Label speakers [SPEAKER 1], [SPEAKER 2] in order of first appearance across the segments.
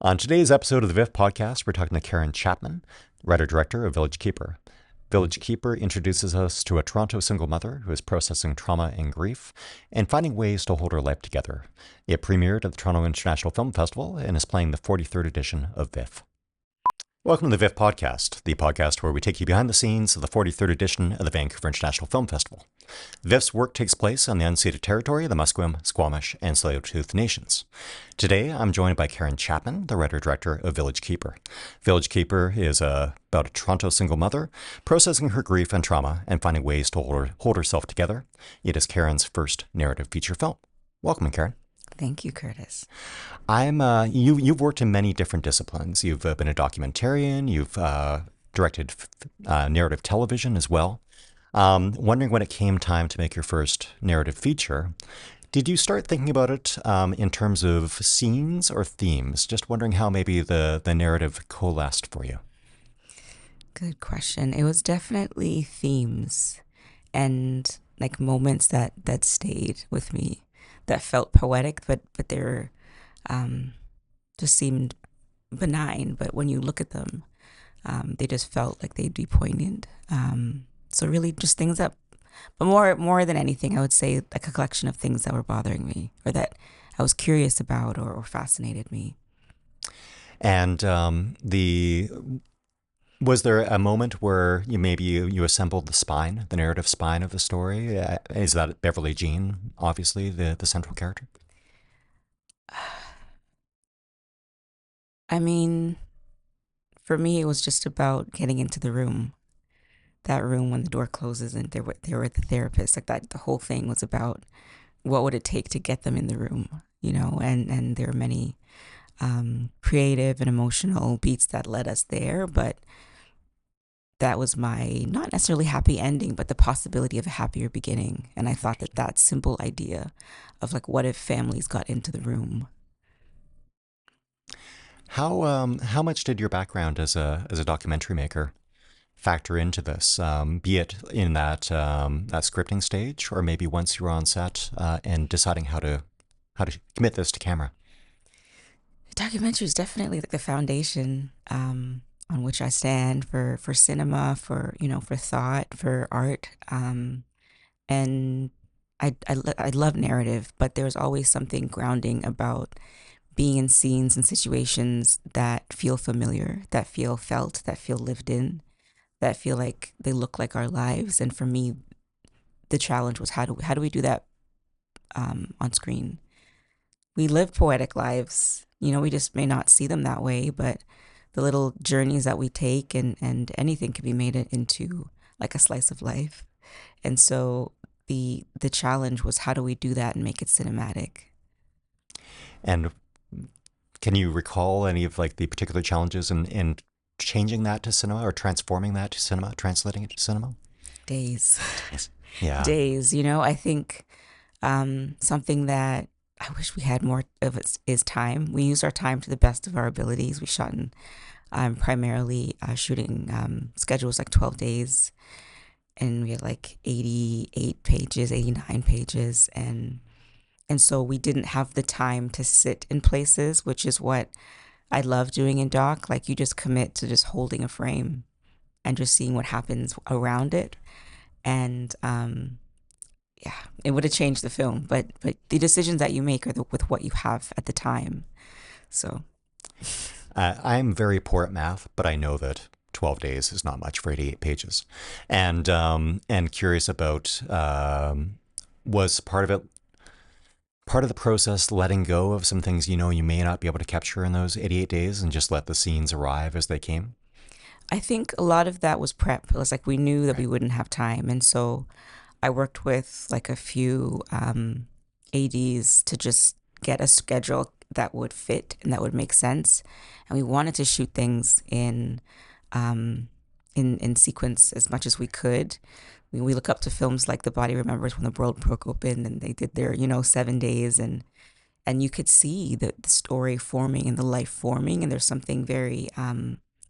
[SPEAKER 1] On today's episode of the VIFF Podcast, we're talking to Karen Chapman, writer-director of Village Keeper. Village Keeper introduces us to a Toronto single mother who is processing trauma and grief and finding ways to hold her life together. It premiered at the Toronto International Film Festival and is playing the 43rd edition of VIFF. Welcome to the VIFF Podcast, the podcast where we take you behind the scenes of the 43rd edition of the Vancouver International Film Festival. VIFF's work takes place on the unceded territory of the Musqueam, Squamish, and Tsleil-Waututh Nations. Today, I'm joined by Karen Chapman, the writer-director of Village Keeper. Village Keeper is about a Toronto single mother processing her grief and trauma and finding ways to hold herself together. It is Karen's first narrative feature film. Welcome, Karen.
[SPEAKER 2] Thank you, Curtis.
[SPEAKER 1] You've worked in many different disciplines. You've been a documentarian. You've directed narrative television as well. Wondering when it came time to make your first narrative feature, did you start thinking about it in terms of scenes or themes? Just wondering how maybe the narrative coalesced for you.
[SPEAKER 2] Good question. It was definitely themes and like moments that stayed with me, that felt poetic, but they're just seemed benign. But when you look at them, they just felt like they'd be poignant. So really just things that, but more than anything, I would say like a collection of things that were bothering me or that I was curious about or fascinated me.
[SPEAKER 1] And was there a moment where you assembled the narrative spine of the story? Is that Beverly Jean, obviously, the central character?
[SPEAKER 2] I mean, for me, it was just about getting into the room. That room when the door closes and they were the therapist. Like that, the whole thing was about what would it take to get them in the room, and there are many creative and emotional beats that led us there, but that was my not necessarily happy ending, but the possibility of a happier beginning. And I thought that simple idea of like, what if families got into the room?
[SPEAKER 1] How much did your background as a documentary maker factor into this, be it in that scripting stage, or maybe once you were on set and deciding how to commit this to camera?
[SPEAKER 2] The documentary is definitely like the foundation on which I stand for cinema, for thought, for art, and I love narrative, but there's always something grounding about being in scenes and situations that feel familiar, that feel felt, that feel lived in, that feel like they look like our lives. And for me, the challenge was how do we do that on screen? We live poetic lives, we just may not see them that way, but the little journeys that we take and anything can be made into like a slice of life. And so the challenge was how do we do that and make it cinematic?
[SPEAKER 1] And can you recall any of like the particular challenges in changing that to cinema or transforming that to cinema, translating it to cinema?
[SPEAKER 2] Days.
[SPEAKER 1] Yeah.
[SPEAKER 2] Days. I think something that I wish we had more of is time. We used our time to the best of our abilities. We shot in primarily shooting schedules like 12 days, and we had like 88 pages, 89 pages, and so we didn't have the time to sit in places, which is what I love doing in doc. Like you just commit to just holding a frame and just seeing what happens around it. And it would have changed the film, but the decisions that you make are with what you have at the time. So
[SPEAKER 1] I'm very poor at math, but I know that 12 days is not much for 88 pages. And curious about, was part of the process letting go of some things you may not be able to capture in those 88 days and just let the scenes arrive as they came?
[SPEAKER 2] I think a lot of that was prep. It was like we knew that we wouldn't have time. And so I worked with like a few ADs to just get a schedule that would fit and that would make sense. And we wanted to shoot things in sequence as much as we could. We look up to films like The Body Remembers When the World Broke Open, and they did their 7 days, and you could see the story forming and the life forming, and there's something very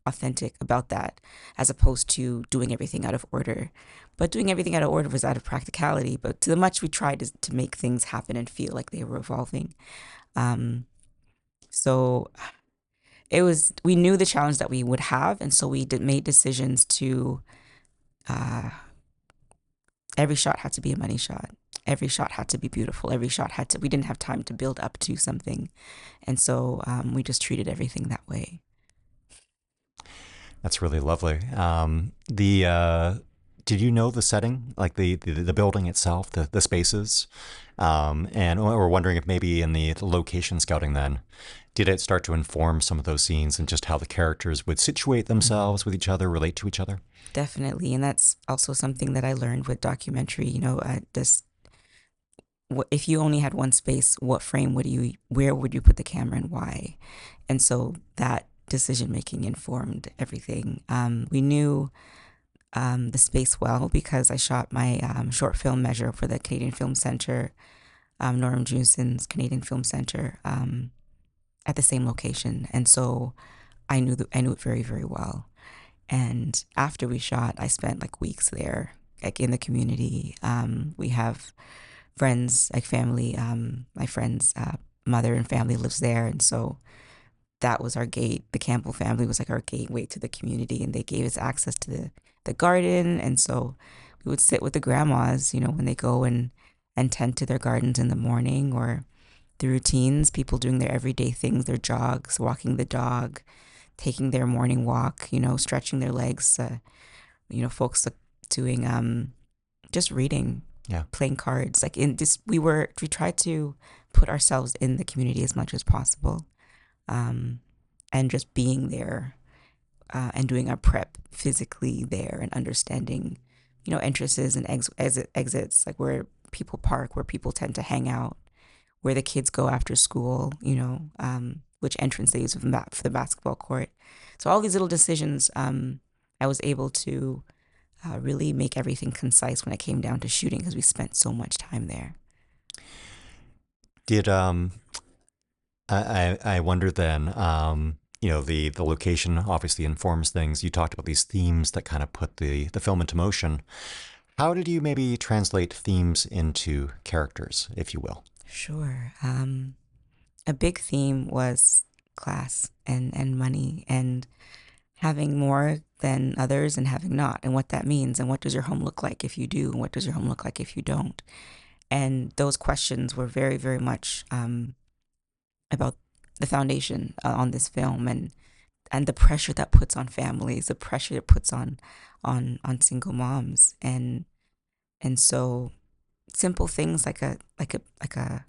[SPEAKER 2] authentic about that, as opposed to doing everything out of order. But doing everything out of order was out of practicality, but to the much we tried to make things happen and feel like they were evolving. So we knew the challenge that we would have, and so we made decisions to, uh, every shot had to be a money shot. Every shot had to be beautiful. We didn't have time to build up to something. And so we just treated everything that way.
[SPEAKER 1] That's really lovely. Did you know the setting, like the building itself, the spaces? And we're wondering if maybe in the location scouting then, did it start to inform some of those scenes and just how the characters would situate themselves with each other, relate to each other?
[SPEAKER 2] Definitely. And that's also something that I learned with documentary. If you only had one space, where would you put the camera and why? And so that decision making informed everything. We knew the space well because I shot my short film measure for the Canadian Film Centre, Norm Junson's Canadian Film Centre, at the same location, and so I knew it very, very well. And after we shot, I spent like weeks there, like in the community. We have friends, like family. My friend's mother and family lives there, and so that was our gate. The Campbell family was like our gateway to the community, and they gave us access to the garden. And so we would sit with the grandmas, when they go and tend to their gardens in the morning, or the routines, people doing their everyday things, their jogs, walking the dog, taking their morning walk, stretching their legs, folks doing just reading,
[SPEAKER 1] Yeah.
[SPEAKER 2] playing cards. Like in this, we tried to put ourselves in the community as much as possible, and just being there, and doing our prep physically there and understanding, entrances and exits, like where people park, where people tend to hang out, where the kids go after school, which entrance they use for the basketball court. So all these little decisions, I was able to really make everything concise when it came down to shooting because we spent so much time there.
[SPEAKER 1] Did I wonder then, the location obviously informs things. You talked about these themes that kind of put the film into motion. How did you maybe translate themes into characters, if you will?
[SPEAKER 2] Sure. A big theme was class and money and having more than others and having not, and what that means, and what does your home look like if you do, and what does your home look like if you don't. And those questions were very, very much about the foundation on this film, and the pressure that puts on families, the pressure it puts on single moms, and so simple things like an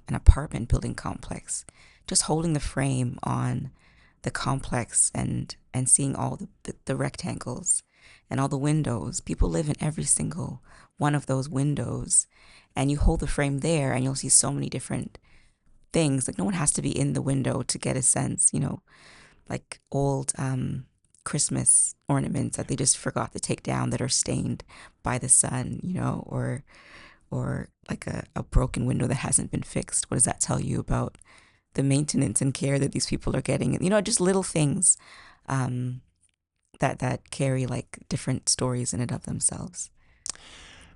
[SPEAKER 2] apartment building complex, just holding the frame on the complex and seeing all the rectangles and all the windows. People live in every single one of those windows, and you hold the frame there and you'll see so many different things. Like no one has to be in the window to get a sense, like old Christmas ornaments that they just forgot to take down that are stained by the sun, or like a broken window that hasn't been fixed. What does that tell you about the maintenance and care that these people are getting? Just little things that carry like different stories in and of themselves.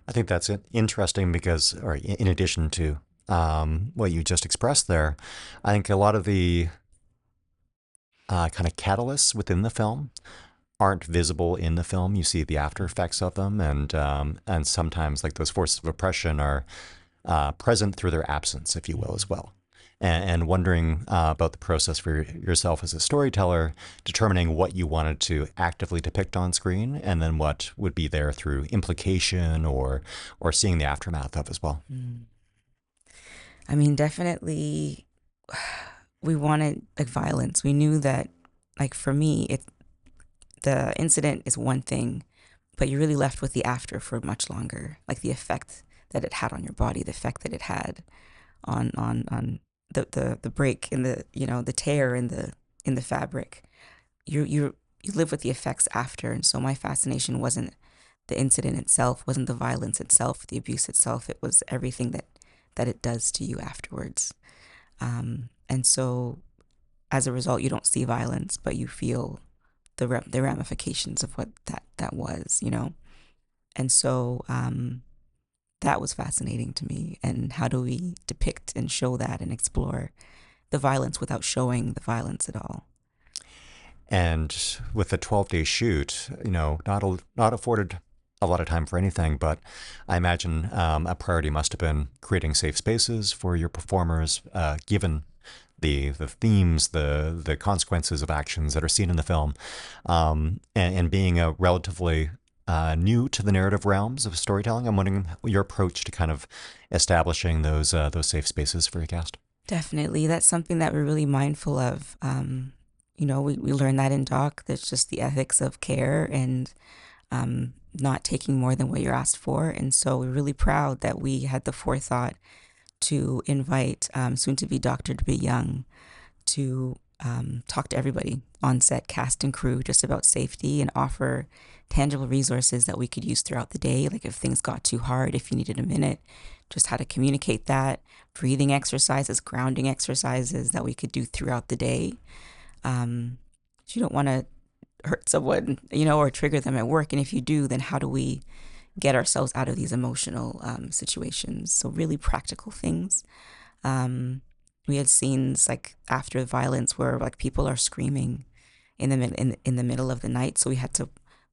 [SPEAKER 1] I think that's interesting because, or in addition to what you just expressed there, I think a lot of the kind of catalysts within the film aren't visible in the film. You see the after effects of them, and sometimes like those forces of oppression are present through their absence, if you will, as well. And wondering about the process for yourself as a storyteller, determining what you wanted to actively depict on screen, and then what would be there through implication or seeing the aftermath of as well.
[SPEAKER 2] I mean, definitely, we wanted like violence. We knew that, like for me, the incident is one thing, but you're really left with the after for much longer, like the effect that it had on your body, the effect that it had on the break in the tear in the fabric. You live with the effects after, and so my fascination wasn't the incident itself, wasn't the violence itself, the abuse itself. It was everything that it does to you afterwards. And so, as a result, you don't see violence, but you feel the ramifications of what that was, And so that was fascinating to me. And how do we depict and show that and explore the violence without showing the violence at all?
[SPEAKER 1] And with a 12-day shoot, not afforded a lot of time for anything, but I imagine a priority must have been creating safe spaces for your performers, given the themes, the consequences of actions that are seen in the film, and being a relatively new to the narrative realms of storytelling. I'm wondering your approach to kind of establishing those safe spaces for your cast.
[SPEAKER 2] Definitely. That's something that we're really mindful of. We learned that in doc. There's just the ethics of care and not taking more than what you're asked for. And so we're really proud that we had the forethought to invite soon to be Dr. To Be Young to talk to everybody on set, cast and crew, just about safety and offer tangible resources that we could use throughout the day. Like if things got too hard, if you needed a minute, just how to communicate that, breathing exercises, grounding exercises that we could do throughout the day. You don't want to hurt someone, or trigger them at work. And if you do, then how do we get ourselves out of these emotional situations? So really practical things. We had scenes like after violence where like people are screaming in the middle of the night. So we had to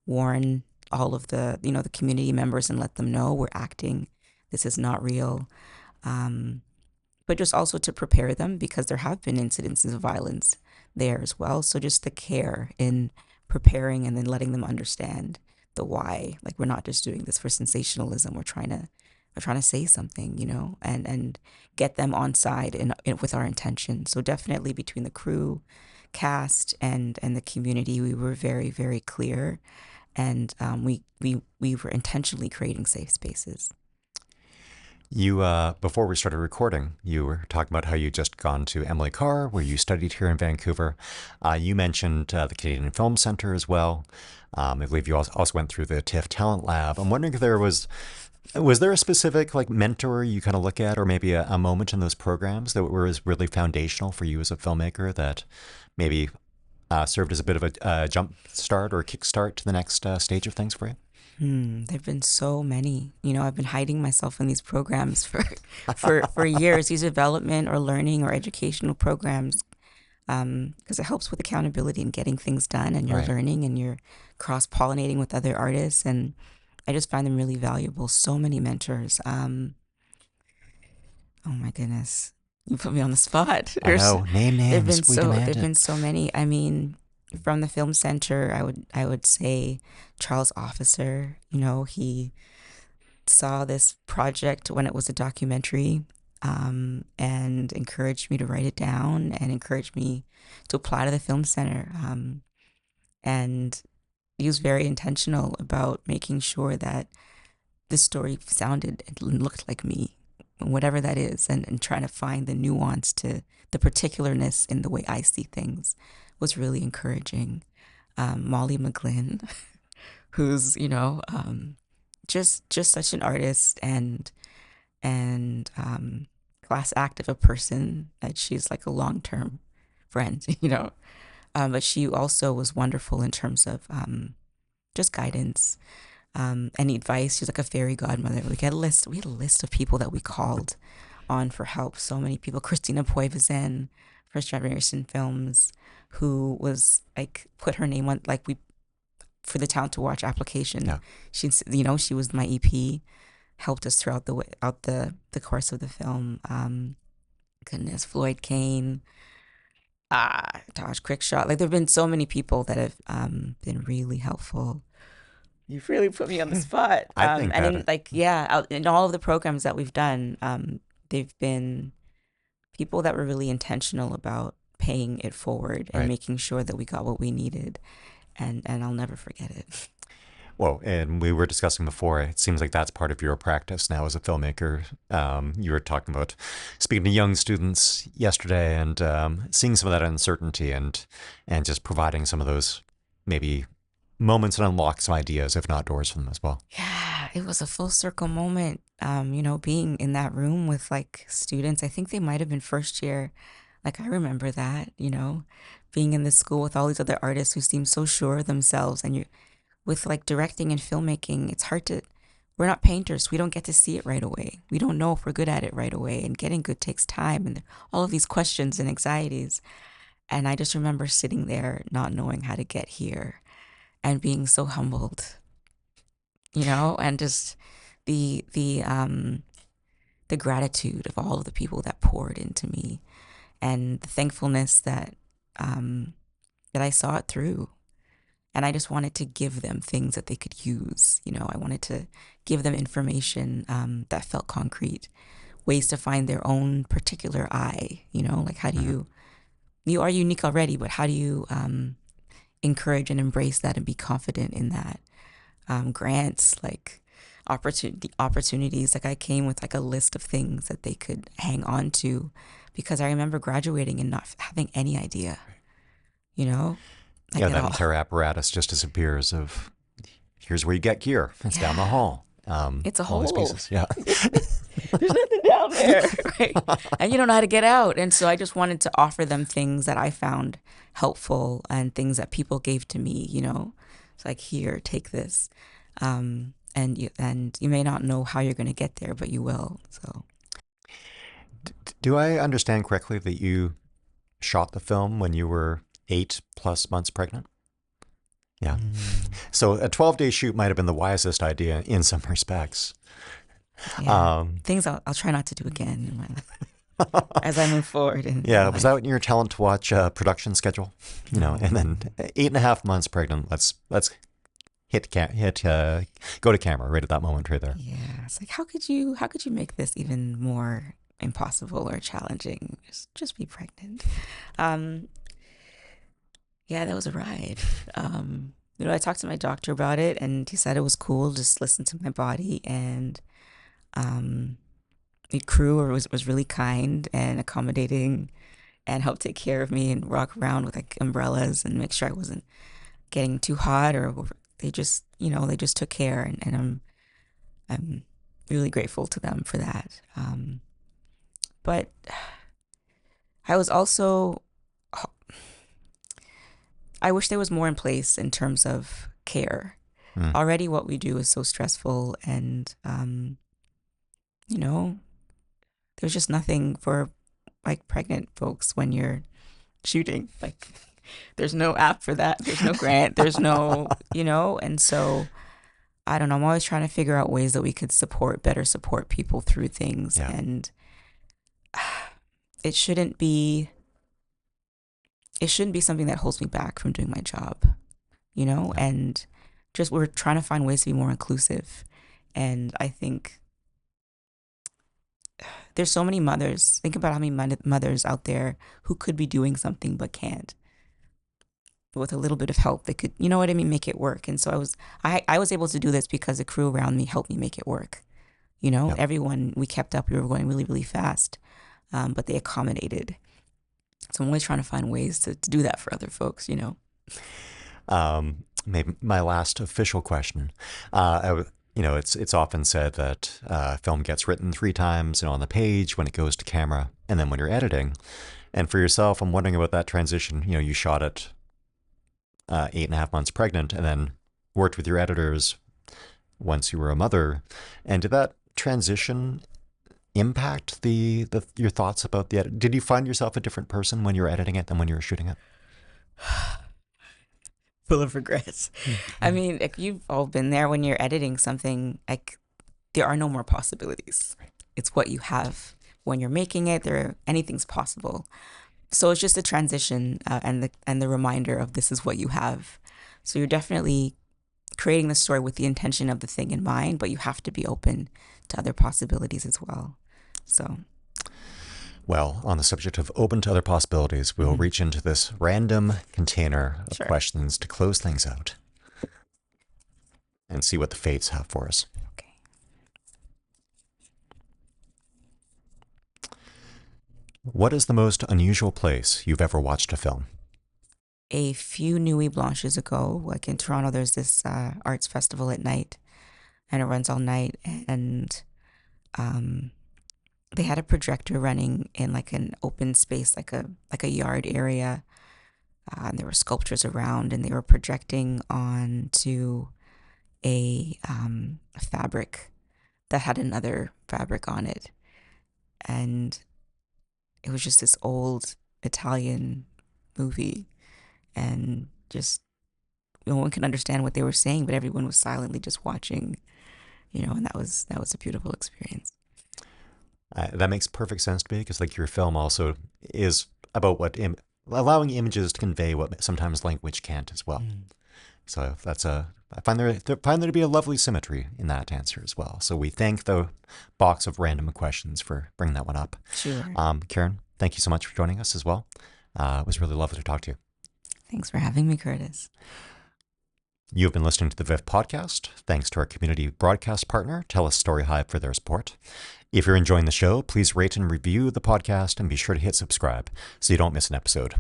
[SPEAKER 2] warn all of the the community members and let them know we're acting. This is not real. But just also to prepare them because there have been incidences of violence there as well. So just the care in preparing and then letting them understand the why. Like we're not just doing this for sensationalism. We're trying to say something, and get them on side with our intention. So definitely between the crew, cast, and the community, we were very, very clear, and we were intentionally creating safe spaces.
[SPEAKER 1] You, before we started recording, you were talking about how you just gone to Emily Carr, where you studied here in Vancouver. You mentioned the Canadian Film Centre as well. I believe you also went through the TIFF Talent Lab. I'm wondering if was there a specific like mentor you kind of look at, or maybe a moment in those programs that was really foundational for you as a filmmaker that maybe served as a bit of a jump start or a kick start to the next stage of things for you?
[SPEAKER 2] There've been so many. I've been hiding myself in these programs for years. These development or learning or educational programs, because it helps with accountability and getting things done, and you're
[SPEAKER 1] Right.
[SPEAKER 2] learning and you're cross-pollinating with other artists, and I just find them really valuable. So many mentors. Oh my goodness, you put me on the spot.
[SPEAKER 1] I know. Name names. We demand
[SPEAKER 2] There've
[SPEAKER 1] it.
[SPEAKER 2] been so many. I mean, from the film center, I would say Charles Officer. He saw this project when it was a documentary, and encouraged me to write it down and encouraged me to apply to the film center. And he was very intentional about making sure that the story sounded and looked like me, whatever that is, and trying to find the nuance to the particularness in the way I see things was really encouraging. Molly McGlynn, who's just such an artist and class act of a person that she's like a long-term friend, but she also was wonderful in terms of just guidance, any advice. She's like a fairy godmother. We had a list of people that we called on for help. So many people. Christina Poivazin, First Generation Films, who was like put her name on like we for the Talent to Watch application.
[SPEAKER 1] Yeah.
[SPEAKER 2] She was my EP, helped us throughout the course of the film. Goodness, Floyd Kane, Taj Crickshaw. Like there've been so many people that have been really helpful. You've really put me on the spot.
[SPEAKER 1] I think
[SPEAKER 2] and
[SPEAKER 1] that
[SPEAKER 2] in all of the programs that we've done, they've been people that were really intentional about paying it forward and
[SPEAKER 1] Right.
[SPEAKER 2] making sure that we got what we needed. And I'll never forget it.
[SPEAKER 1] Well, and we were discussing before, it seems like that's part of your practice now as a filmmaker. You were talking about speaking to young students yesterday and seeing some of that uncertainty and just providing some of those maybe moments and unlock some ideas, if not doors for them as well.
[SPEAKER 2] Yeah, it was a full circle moment. Being in that room with like students, I think they might have been first year. Like I remember that, being in this school with all these other artists who seem so sure of themselves, and you with like directing and filmmaking, it's hard to, we're not painters. We don't get to see it right away. We don't know if we're good at it right away. And getting good takes time and all of these questions and anxieties. And I just remember sitting there not knowing how to get here and being so humbled, and just the gratitude of all of the people that poured into me, and the thankfulness that I saw it through. And I just wanted to give them things that they could use. I wanted to give them information that felt concrete, ways to find their own particular eye. Like, how do you are unique already, but how do you encourage and embrace that and be confident in that? Grants, like opportunities. Like, I came with like a list of things that they could hang on to, because I remember graduating and not having any idea, like
[SPEAKER 1] Yeah,
[SPEAKER 2] at
[SPEAKER 1] that
[SPEAKER 2] all.
[SPEAKER 1] entire apparatus just disappears of, here's where you get gear. It's down the
[SPEAKER 2] Yeah.
[SPEAKER 1] hall.
[SPEAKER 2] It's a
[SPEAKER 1] All these
[SPEAKER 2] hole.
[SPEAKER 1] pieces. Yeah.
[SPEAKER 2] There's nothing down there, right? And you don't know how to get out. And so I just wanted to offer them things that I found helpful and things that people gave to me. It's like, here, take this, and you may not know how you're going to get there, but you will. So
[SPEAKER 1] Do I understand correctly that you shot the film when you were 8+ months pregnant? Yeah. So a 12-day shoot might have been the wisest idea in some respects.
[SPEAKER 2] yeah,
[SPEAKER 1] Um,
[SPEAKER 2] things I'll try not to do again in my life as I move forward in
[SPEAKER 1] yeah,
[SPEAKER 2] my
[SPEAKER 1] was
[SPEAKER 2] life.
[SPEAKER 1] that your talent to watch production schedule? And then 8.5 months pregnant. Let's go to camera right at that moment right there.
[SPEAKER 2] Yeah, it's like, how could you make this even more impossible or challenging? Just be pregnant. Um, yeah, that was a ride. I talked to my doctor about it, and he said it was cool. Just listen to my body, and um, the crew was really kind and accommodating, and helped take care of me and walk around with like umbrellas and make sure I wasn't getting too hot, or they just took care, and I'm really grateful to them for that. But I was also, I wish there was more in place in terms of care.
[SPEAKER 1] Mm.
[SPEAKER 2] Already what we do is so stressful, and, there's just nothing for like pregnant folks when you're shooting. Like, there's no app for that. There's no grant. There's no, and so I don't know. I'm always trying to figure out ways that we could better support people through things.
[SPEAKER 1] Yeah.
[SPEAKER 2] And it shouldn't be something that holds me back from doing my job, and just we're trying to find ways to be more inclusive. And I think there's so many mothers. Think about how many mothers out there who could be doing something but can't. With a little bit of help, they could, what I mean, make it work. And so I was able to do this because the crew around me helped me make it work.
[SPEAKER 1] Yep.
[SPEAKER 2] Everyone, we kept up. We were going really, really fast, but they accommodated. So I'm always trying to find ways to do that for other folks.
[SPEAKER 1] Maybe my last official question. It's often said that film gets written 3 times, on the page, when it goes to camera, and then when you're editing. And for yourself, I'm wondering about that transition. You shot it 8.5 months pregnant, and then worked with your editors once you were a mother. And did that transition impact your thoughts about the edit? Did you find yourself a different person when you were editing it than when you were shooting it?
[SPEAKER 2] Full of regrets. I mean, if you've all been there, when you're editing something, like, there are no more possibilities. It's what you have when you're making it. Anything's possible. So it's just a transition, and the reminder of this is what you have. So you're definitely creating the story with the intention of the thing in mind, but you have to be open to other possibilities as well. So,
[SPEAKER 1] well, on the subject of open to other possibilities, we'll reach into this random container of questions to close things out and see what the fates have for us.
[SPEAKER 2] Okay.
[SPEAKER 1] What is the most unusual place you've ever watched a film?
[SPEAKER 2] A few Nuit Blanches ago, like in Toronto, there's this arts festival at night, and it runs all night, and they had a projector running in like an open space, like a yard area, and there were sculptures around, and they were projecting onto a fabric that had another fabric on it, and it was just this old Italian movie, and just no one could understand what they were saying, but everyone was silently just watching, and that was a beautiful experience.
[SPEAKER 1] That makes perfect sense to me, because like your film also is about allowing images to convey what sometimes language can't as well. So I find there to be a lovely symmetry in that answer as well. So we thank the box of random questions for bringing that one up.
[SPEAKER 2] Sure.
[SPEAKER 1] Karen, thank you so much for joining us as well. It was really lovely to talk to you.
[SPEAKER 2] Thanks for having me, Curtis.
[SPEAKER 1] You've been listening to the VIFF Podcast. Thanks to our community broadcast partner, Tell Us Story Hive, for their support. If you're enjoying the show, please rate and review the podcast, and be sure to hit subscribe so you don't miss an episode.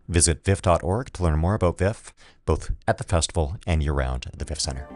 [SPEAKER 1] Visit VIFF.org to learn more about VIFF, both at the festival and year-round at the VIFF Center.